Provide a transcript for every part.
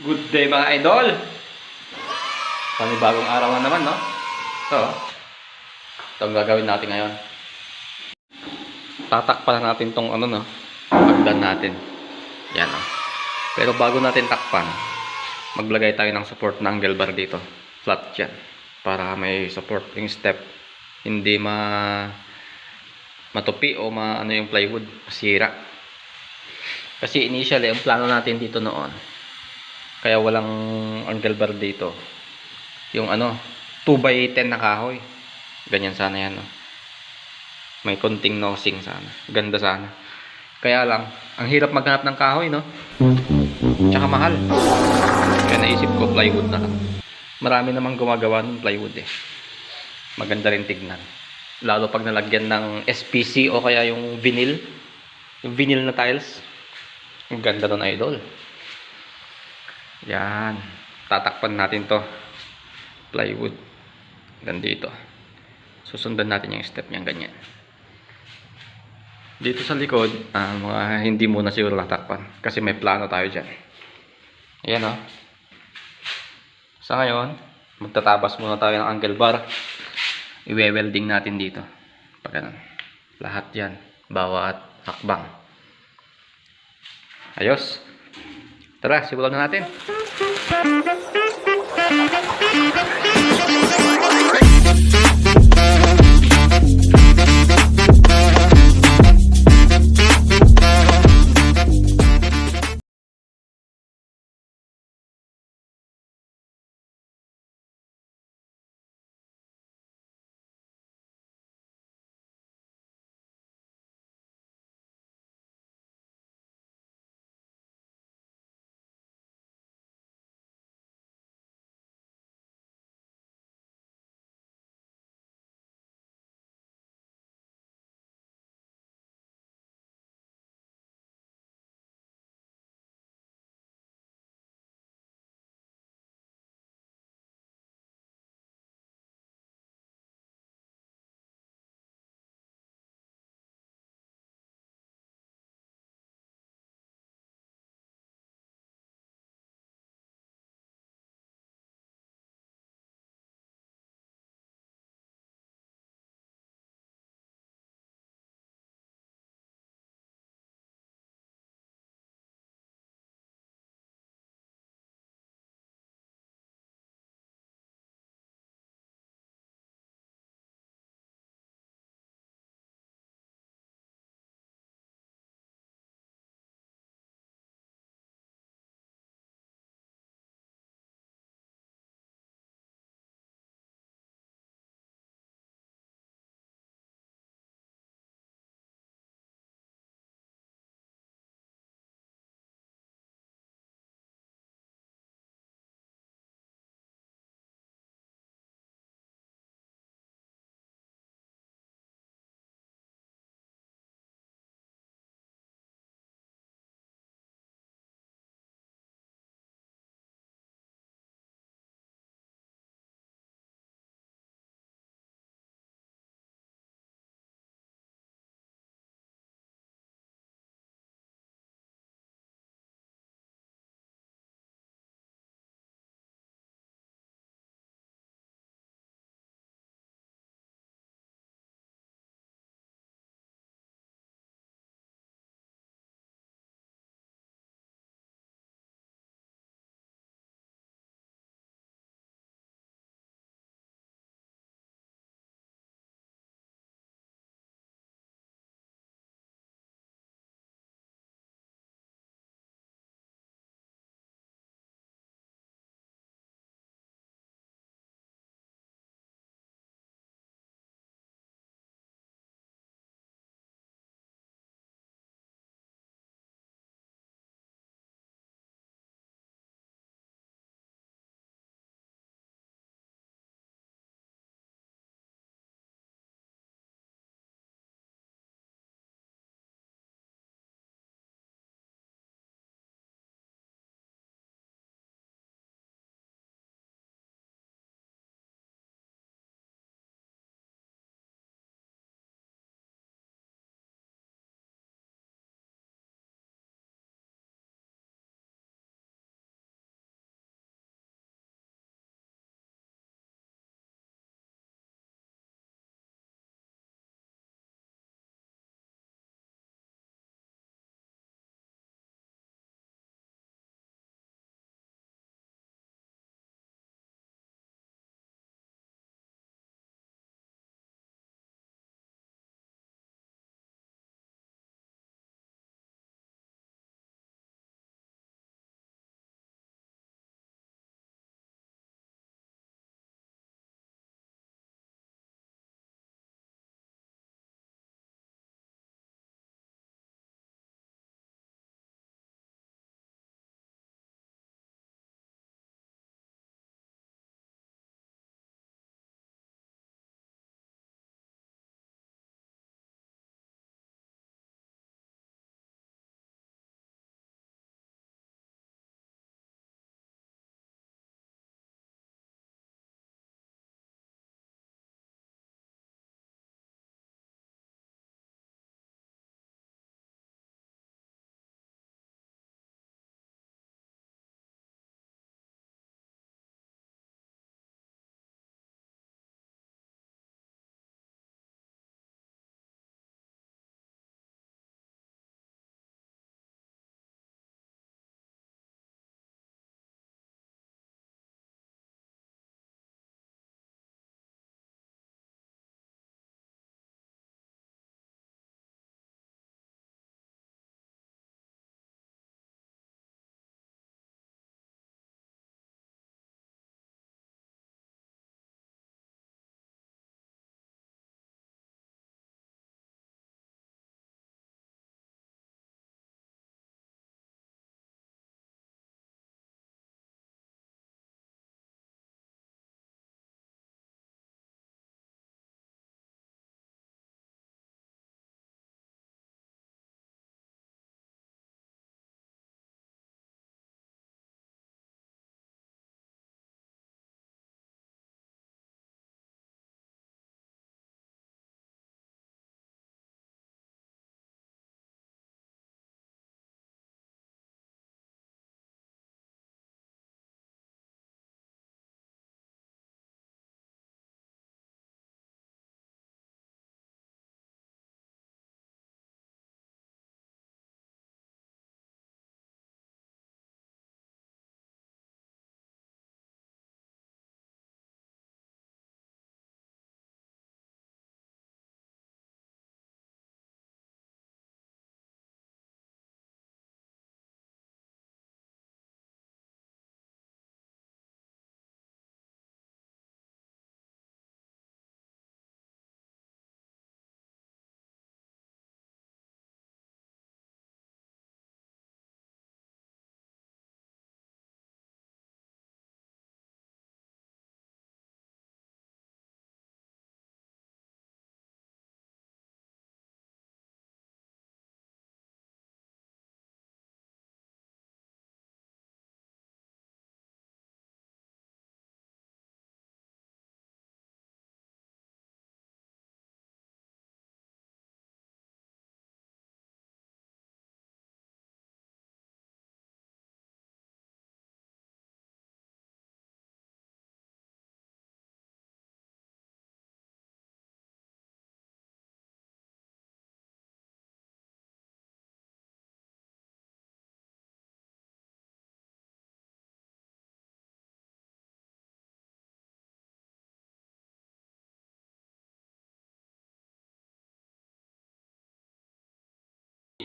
Good day mga idol! Panibagong araw na naman, no? Ito ang gagawin natin ngayon. Tatakpan natin tong ano, no? Pagdan natin. Yan, no? Pero bago natin takpan, maglagay tayo ng support na angle bar dito. Flat yan. Para may supporting step. Hindi matupi o ano yung plywood. Masira. Kasi initially, ang plano natin dito noon, kaya walang angle bar dito, yung 2x10 na kahoy, ganyan sana yan, no? May konting nosing sana, ganda sana. Kaya lang ang hirap maghanap ng kahoy, no? Tsaka mahal. Kaya naisip ko plywood na lang. Marami namang gumagawa ng plywood maganda rin tignan, lalo pag nalagyan ng SPC o kaya yung vinyl na tiles. Ang ganda nun, idol. Yan, tatakpan natin to plywood dito. Susundan natin yung step niyan, ganyan. Dito sa likod, mga hindi muna siguro tatakpan kasi may plano tayo dyan. Ayan, oh. Sa ngayon, magtatabas muna tayo ng angle bar. I-welding natin dito pag ganun. Lahat yan, bawat hakbang. Ayos. Tara, simulan na natin.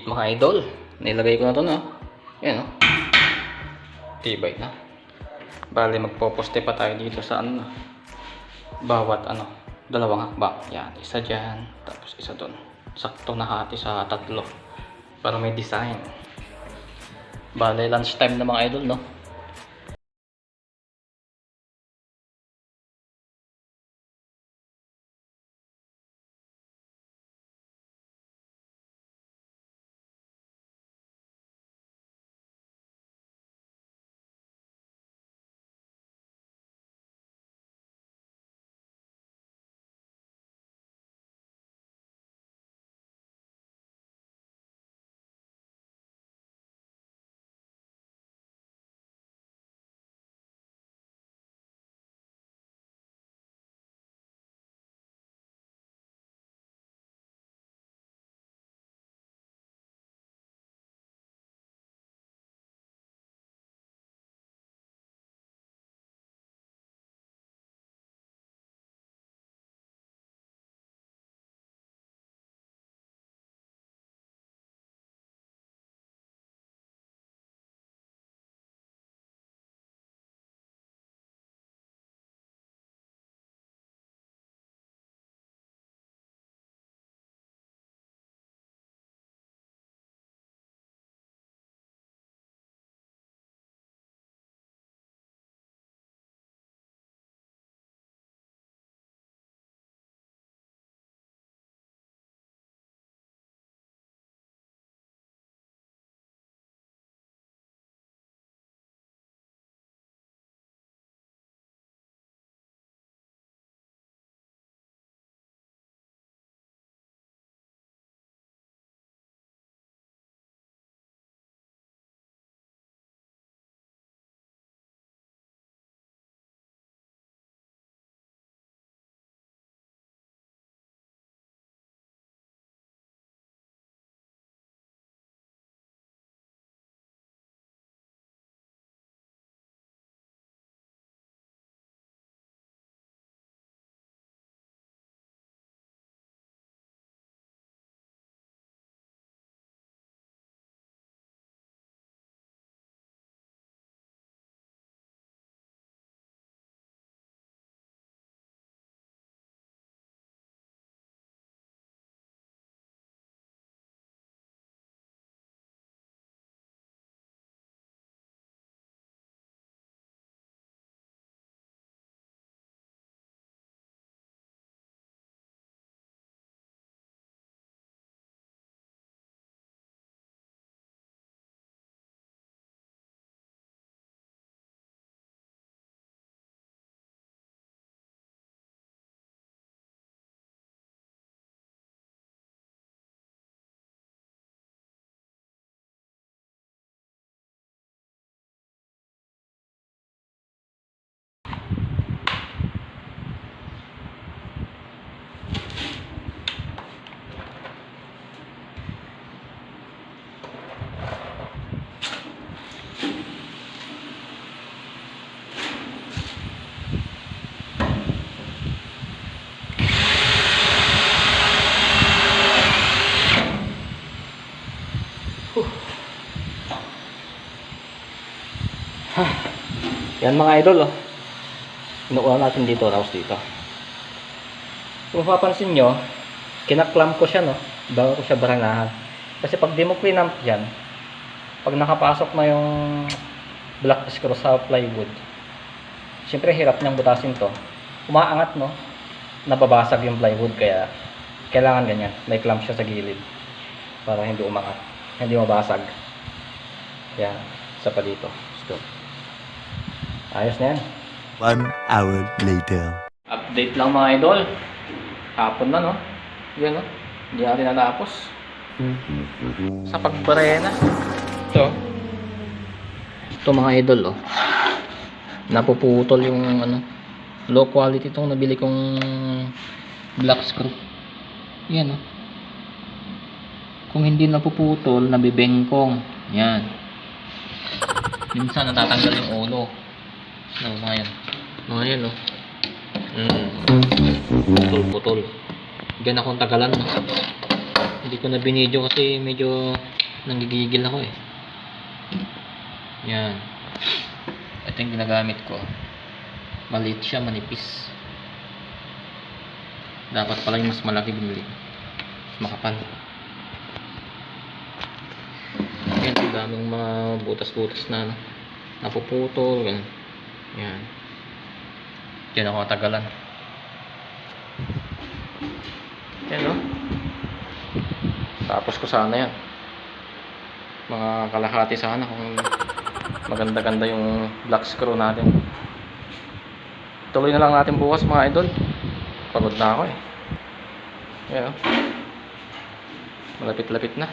mga idol. Nilagay ko na to, no? Yan, no? Tibay na. Bali, magpoposte pa tayo dito sa ano, bawat ano, dalawang hakbang. Yan, isa dyan, tapos isa doon. Sakto na hati sa tatlo para may design. Bali, lunch time na mga idol, no? Yan mga idol, oh. Inuulan natin dito, tapos dito. Kung mapapansin nyo, kinaklam ko siya, no? Bago ko siya baranahan. Kasi pag di mo clamp yan, pag nakapasok na yung black screw sa plywood, syempre hirap niyang butasin to. Umaangat, no? Nababasag yung plywood, kaya kailangan ganyan. May clamp siya sa gilid para hindi umangat, hindi mabasag. Yan, isa pa dito. Stop. Ayos na yan. 1 hour later. Update lang mga idol. Hapon na, no? Yan, no? Hindi natin natapos. Sa pagbarena. Ito mga idol, oh. Napuputol yung ano, low quality itong nabili kong black screw. Yan, oh. Kung hindi napuputol, nabibengkong. Yan. Minsan natatanggal yung ulo. Mga yan, oh. Putol. Ganyan akong tagalan, no? Hindi ko na binidyo kasi medyo nanggigigil ako eh. Yan. Ito yung ginagamit ko. Maliit siya, manipis. Dapat pala yung mas malaki binili. Mas makapal. Yan, ang daming mga butas-butas na napuputol. Ganun. Yan. Yan ako matagalan. Yan o. Tapos ko sana yan. Mga kalahati sana kung maganda-ganda yung black screw natin. Tuloy na lang natin bukas mga idol. Pagod na ako eh. Yan o. Malapit-lapit na.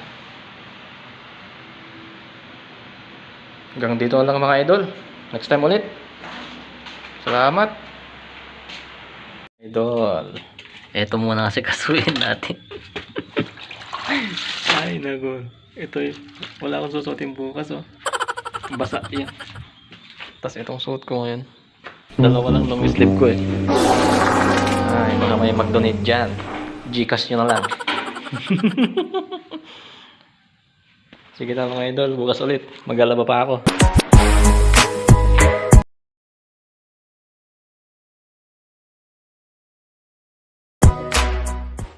Hanggang dito lang mga idol. Next time ulit. Salamat. Idol. Ito muna kasi kasuhin natin. Ay nagon. Ito wala akong susuotin bukas oh. Basa yan. Tapos itong suot ko ngayon. Dalawa lang long sleeve ko eh. Ay baka may mag-donate dyan. Gcash nyo na lang. Sige na mga idol. Bukas ulit. Maglalaba pa ako.